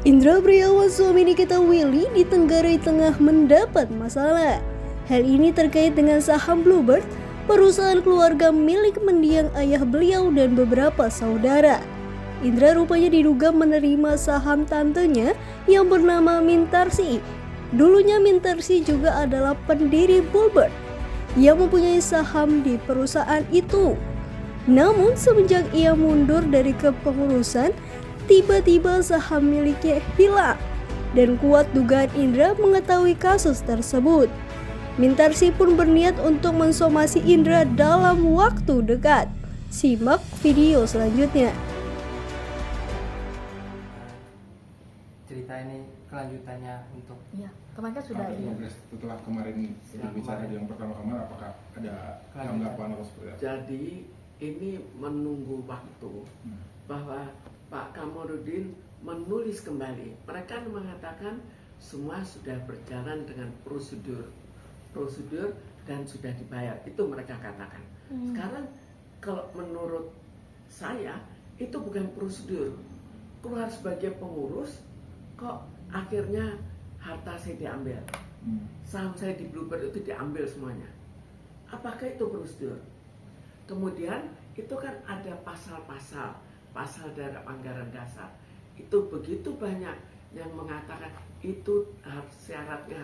Indra Priawan, suami Nikita Willy, ditenggarai tengah mendapat masalah. Hal ini terkait dengan saham Bluebird, perusahaan keluarga milik mendiang ayah beliau dan beberapa saudara. Indra rupanya diduga menerima saham tantenya yang bernama Mintarsi. Dulunya Mintarsi juga adalah pendiri Bluebird yang mempunyai saham di perusahaan itu. Namun semenjak ia mundur dari kepengurusan, tiba-tiba saham miliknya hilang dan kuat dugaan Indra mengetahui kasus tersebut. Mintarsi pun berniat untuk mensomasi Indra dalam waktu dekat. Simak video selanjutnya. Cerita ini kelanjutannya untuk Iya, kemarin kan sudah ini. Setelah kemarin berbicara yang pertama kemarin, apakah ada tanggapan atau seperti apa? Jadi ini menunggu waktu bahwa Pak Kamarudin menulis kembali. Mereka mengatakan semua sudah berjalan dengan prosedur dan sudah dibayar. Itu mereka katakan. Sekarang kalau menurut saya itu bukan prosedur. Keluar sebagai pengurus, kok akhirnya harta saya diambil, saham saya di Bluebird itu diambil semuanya. Apakah itu prosedur? Kemudian itu kan ada pasal dari anggaran dasar. Itu begitu banyak yang mengatakan itu syaratnya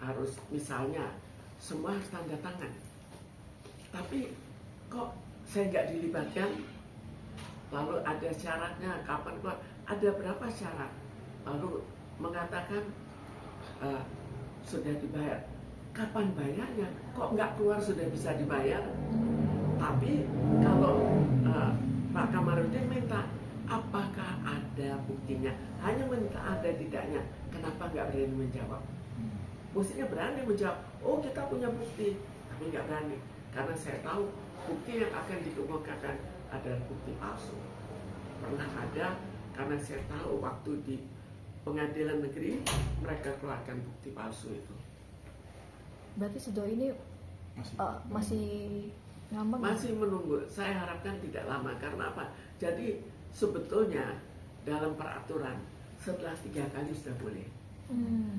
harus misalnya semua harus tanda tangan. Tapi kok saya nggak dilibatkan? Lalu ada syaratnya kapan keluar? Ada berapa syarat? Lalu mengatakan sudah dibayar. Kapan bayarnya? Kok nggak keluar sudah bisa dibayar? Tapi kalau Pak Kamarudin minta, apakah ada buktinya? Hanya minta ada tidaknya. Kenapa nggak berani menjawab? Mestinya berani menjawab. Oh, kita punya bukti, tapi nggak berani. Karena saya tahu bukti yang akan dikemukakan adalah bukti palsu. Pernah ada, karena saya tahu waktu di pengadilan negeri mereka keluarkan bukti palsu itu. Berarti sejauh ini masih ngambang? Masih menunggu. Saya harapkan tidak lama. Karena apa? Jadi sebetulnya dalam peraturan setelah 3 kali sudah boleh.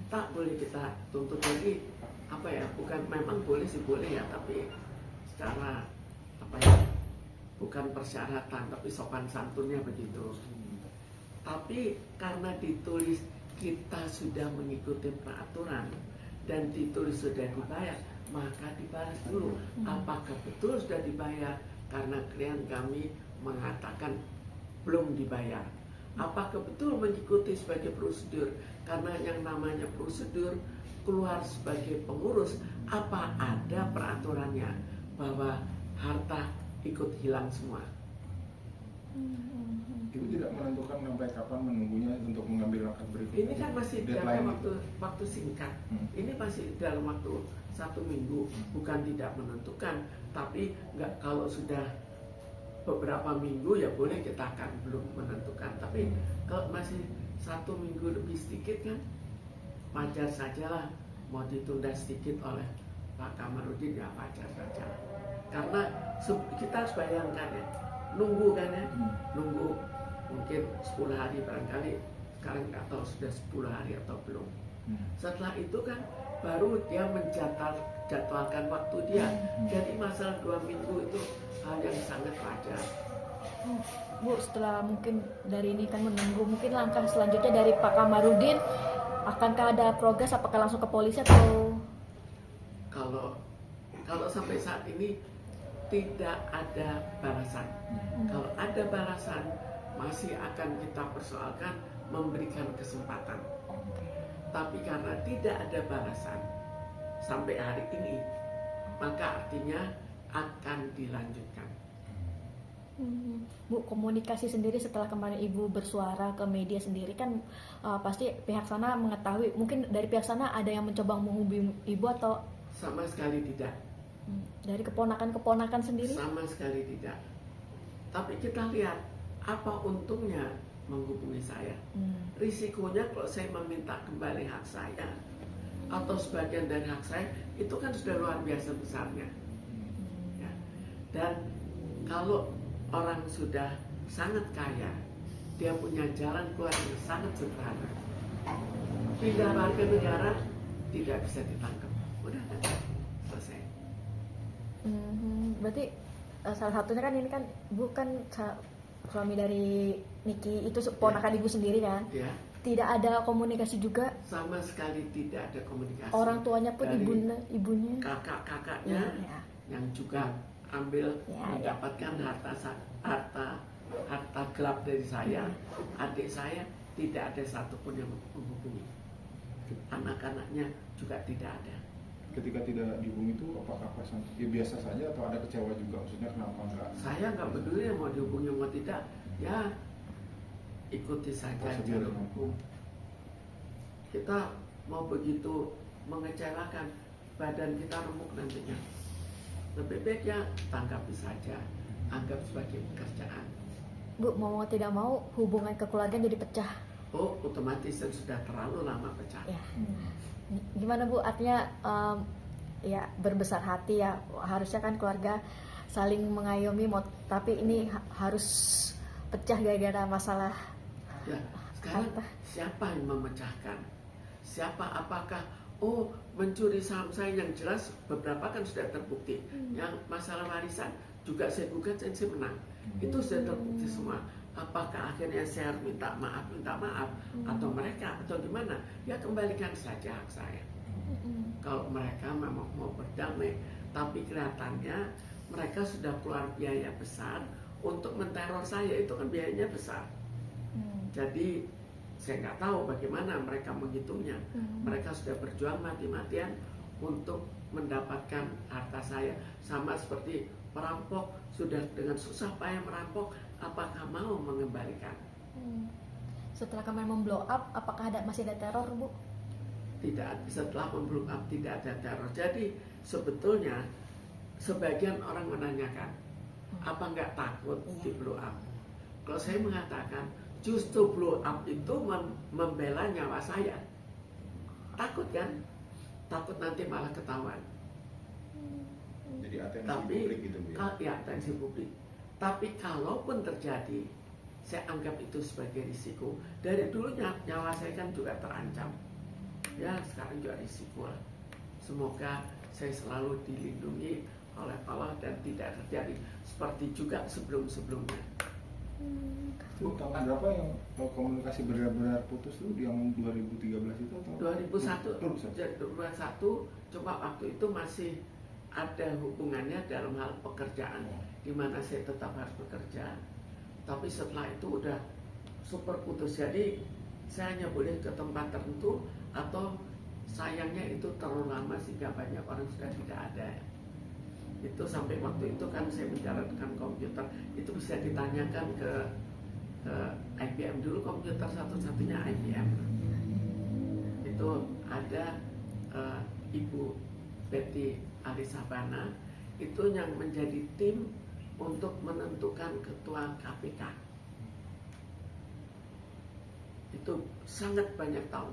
Tak boleh kita tuntut lagi. Apa ya? Bukan, memang boleh sih boleh ya, tapi secara apa ya? Bukan persyaratan, tapi sopan santunnya begitu. Tapi karena ditulis kita sudah mengikuti peraturan dan ditulis sudah dibayar, maka dibalas dulu. Apakah betul sudah dibayar? Karena klien kami mengatakan belum dibayar. Apakah betul mengikuti sebagai prosedur? Karena yang namanya prosedur keluar sebagai pengurus, apa ada peraturannya bahwa harta ikut hilang semua? Ibu tidak menentukan sampai kapan menunggunya untuk mengambil langkah berikutnya. Ini kan masih dalam waktu singkat. Ini masih dalam waktu 1 minggu, bukan tidak menentukan. Tapi nggak, kalau sudah beberapa minggu ya boleh, kita akan belum menentukan. Tapi kalau masih 1 minggu lebih sedikit kan wajar sajalah mau ditunda sedikit oleh Pak Kamarudin, ya wajar saja. Karena kita harus bayangkan ya, nunggu kan ya, nunggu mungkin 10 hari barangkali, sekarang nggak tahu sudah 10 hari atau belum. Setelah itu kan baru dia menjadwalkan waktu dia. Jadi masalah 2 minggu itu hal yang sangat wajar. Bu, setelah mungkin dari ini kan menunggu, mungkin langkah selanjutnya dari Pak Kamarudin, akankah ada progres? Apakah langsung ke polisi atau? Kalau sampai saat ini tidak ada balasan. Kalau ada balasan, masih akan kita persoalkan memberikan kesempatan. Tapi karena tidak ada balasan sampai hari ini, maka artinya akan dilanjutkan. Bu, komunikasi sendiri setelah kemarin Ibu bersuara ke media sendiri kan pasti pihak sana mengetahui. Mungkin dari pihak sana ada yang mencoba menghubungi Ibu atau? Sama sekali tidak. Dari keponakan sendiri? Sama sekali tidak. Tapi kita lihat apa untungnya menghubungi saya. Risikonya kalau saya meminta kembali hak saya atau sebagian dari hak saya, itu kan sudah luar biasa besarnya. Ya. Dan kalau orang sudah sangat kaya, dia punya jalan keluar yang sangat sederhana. Pindah warga negara tidak bisa ditangkap, udah kan selesai. Berarti salah satunya kan ini kan bukan suami dari Niki itu ponakan ibu sendiri kan? Ya, Tidak ada komunikasi juga. sama sekali tidak ada komunikasi. Orang tuanya pun Dari ibunya. kakak-kakaknya Ya. yang juga ambil Ya, mendapatkan harta gelap dari saya, adik saya tidak ada satupun yang menghubungi. Anak-anaknya juga tidak ada. Ketika tidak dihubungi itu apakah ya biasa saja atau ada kecewa juga, maksudnya kenapa enggak? Saya nggak peduli mau dihubungi mau tidak, ya ikuti saja Prosedur. jalur hukum. Kita mau begitu mengecewakan, badan kita remuk nantinya. Lebih baik ya tanggapi saja, anggap sebagai pekerjaan. Bu, mau tidak mau hubungan kekeluargaan jadi pecah. Oh, otomatis dan sudah terlalu lama pecah. Ya. Gimana Bu? Artinya ya berbesar hati ya. Harusnya kan keluarga saling mengayomi, tapi ini harus pecah gara-gara masalah. Ya, sekarang Harta. siapa yang memecahkan? Siapa? Apakah mencuri saham saya yang jelas beberapa kan sudah terbukti. Yang masalah warisan juga saya gugat dan saya menang. Itu sudah terbukti semua. Apakah akhirnya saya minta maaf atau mereka atau gimana? Ya kembalikan saja hak saya. Kalau mereka memang mau berdamai, tapi kelihatannya mereka sudah keluar biaya besar untuk menteror saya, itu kan biayanya besar. Jadi saya nggak tahu bagaimana mereka menghitungnya. Mereka sudah berjuang mati-matian untuk mendapatkan harta saya, sama seperti perampok sudah dengan susah payah merampok, apakah mau mengembalikan? Setelah kemarin memblow up, apakah masih ada teror, Bu? Tidak, setelah memblow up tidak ada teror. Jadi sebetulnya sebagian orang menanyakan, apa nggak takut di blow up? Kalau saya mengatakan justru blow up itu membela nyawa saya. Takut kan? Takut nanti malah ketahuan. Jadi atensi Tapi publik gitu Bu ya? ya atensi publik. Tapi kalaupun terjadi, saya anggap itu sebagai risiko. Dari dulu nyawa saya kan juga terancam. Ya sekarang juga risiko lah. Semoga saya selalu dilindungi oleh Allah dan tidak terjadi seperti juga sebelum-sebelumnya. Bu, tahun berapa yang komunikasi benar-benar putus tuh, yang 2013 itu atau? 2001 cuma waktu itu masih ada hubungannya dalam hal pekerjaan, di mana saya tetap harus bekerja, tapi setelah itu udah super putus. Jadi saya hanya boleh ke tempat tertentu, atau sayangnya itu terlalu lama sehingga banyak orang sudah tidak ada. Itu sampai waktu itu kan saya menjalankan komputer, itu bisa ditanyakan ke IBM dulu, komputer satu-satunya IBM. Itu ada Ibu Betty Alisabana, itu yang menjadi tim untuk menentukan ketua KPK. Itu sangat banyak tahun.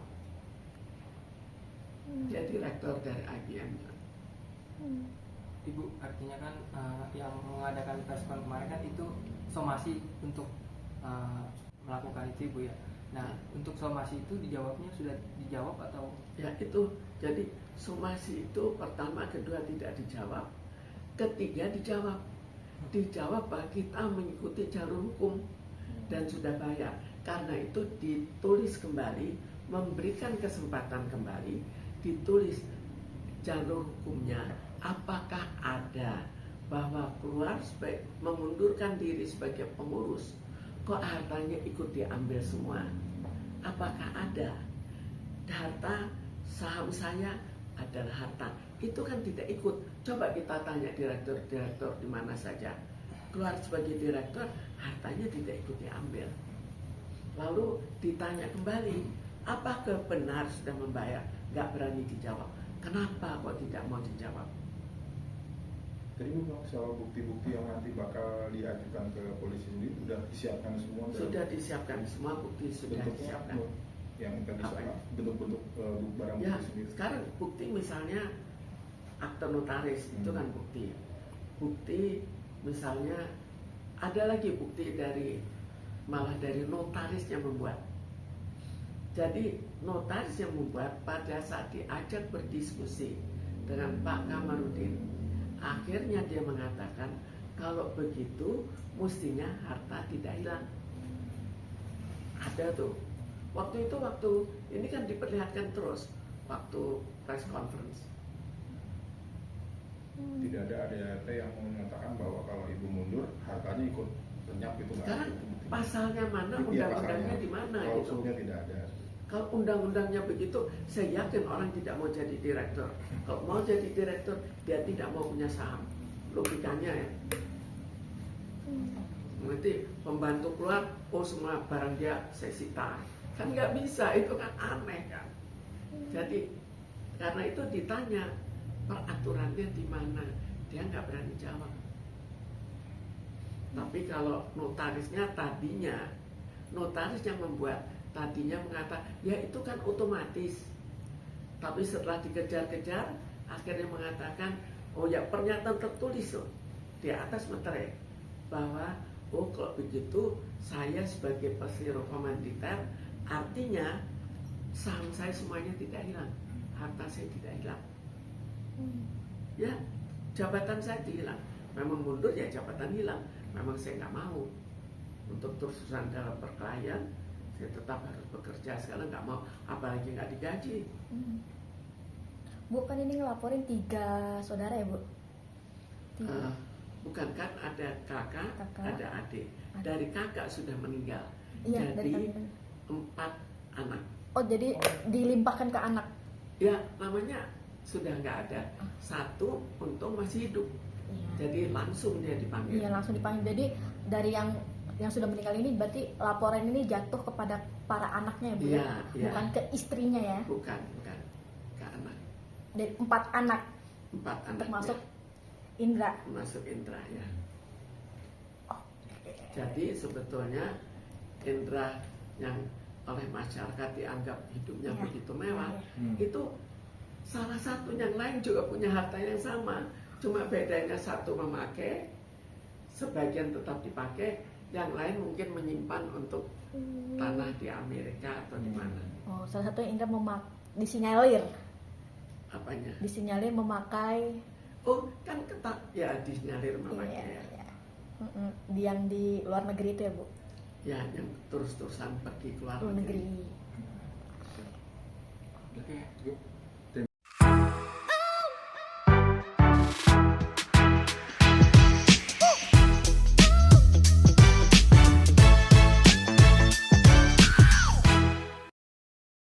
Dia direktur dari IBM. Ibu, artinya kan yang mengadakan press con kemarin kan itu somasi untuk melakukan itu Ibu ya. Nah, untuk somasi itu dijawabnya sudah dijawab atau? Ya itu, jadi somasi itu pertama, kedua tidak dijawab, ketiga dijawab. Dijawab bahwa kita mengikuti jalur hukum dan sudah bayar. Karena itu ditulis kembali, memberikan kesempatan kembali, ditulis jalur hukumnya, apakah ada bahwa keluar mengundurkan diri sebagai pengurus, kok hartanya ikut diambil semua? Apakah ada harta saham saya adalah harta? Itu kan tidak ikut. Coba kita tanya direktur-direktur di mana saja, keluar sebagai direktur, hartanya tidak ikut diambil. Lalu ditanya kembali, apakah benar sudah membayar? Gak berani dijawab. Kenapa kok tidak mau dijawab? Tadi Bu bilang soal bukti-bukti yang nanti bakal diajukan ke polisi sendiri sudah disiapkan semua? Sudah disiapkan semua bukti, sudah disiapkan. Yang tadi soal bentuk-bentuk barang Ya, bukti sendiri. sekarang bukti misalnya akte notaris itu kan bukti. Bukti misalnya ada lagi bukti dari malah dari notaris yang membuat. Jadi notaris yang membuat pada saat diajak berdiskusi dengan Pak Kamarudin, akhirnya dia mengatakan kalau begitu mestinya harta tidak hilang. Ada tuh. Waktu ini kan diperlihatkan terus waktu press conference. Tidak ada ADART yang mengatakan bahwa kalau ibu mundur hartanya ikut lenyap itu nggak Sekarang ada. pasalnya mana, Iya, undang-undangnya di mana gitu. Klausulnya tidak ada. Kalau undang-undangnya begitu, saya yakin orang tidak mau jadi direktur. Kalau mau jadi direktur, dia tidak mau punya saham. Logikanya ya. Nanti pembantu keluar, oh semua barang dia saya sita. Kan nggak bisa, itu kan aneh kan. Jadi karena itu ditanya peraturannya di mana, dia nggak berani jawab. Tapi kalau notarisnya tadinya, notaris yang membuat tadinya mengatakan ya itu kan otomatis. Tapi setelah dikejar-kejar, akhirnya mengatakan oh ya pernyataan tertulis loh di atas materai bahwa oh kalau begitu saya sebagai persero komanditer artinya saham saya semuanya tidak hilang, harta saya tidak hilang. Ya, jabatan saya hilang. Memang mundur ya jabatan hilang. Memang saya nggak mau untuk terusan dalam perkelahian. Saya tetap harus bekerja. Sekarang nggak mau, apalagi nggak digaji. Bu kan ini ngelaporin 3 saudara ya Bu? 3. Bukan kan ada kakak, ada adik. Dari kakak sudah meninggal. Iya, jadi 4 anak. Oh jadi dilimpahkan ke anak? Ya namanya sudah nggak ada. 1 untung masih hidup. Iya. Jadi langsung dia dipanggil. Iya langsung dipanggil. Jadi dari yang sudah meninggal ini berarti laporan ini jatuh kepada para anaknya ya Bu? Iya, iya. Bukan ke istrinya ya? Bukan ke anak. Dari 4 anak 4 anak. termasuk Indra. Masuk Indra ya. Jadi sebetulnya Indra yang oleh masyarakat dianggap hidupnya Iya. begitu mewah, Iya. itu salah satu yang lain juga punya harta yang sama. Cuma bedanya satu memakai, sebagian tetap dipakai, yang lain mungkin menyimpan untuk tanah di Amerika atau di mana. Oh, salah satunya Indra disinyalir Apanya? memakai Oh, kan ketat ya disinyalir memakai ya. iya. Yang di luar negeri itu ya Bu? Ya, yang terus-terusan pergi ke luar Luar negeri. Oke, cukup.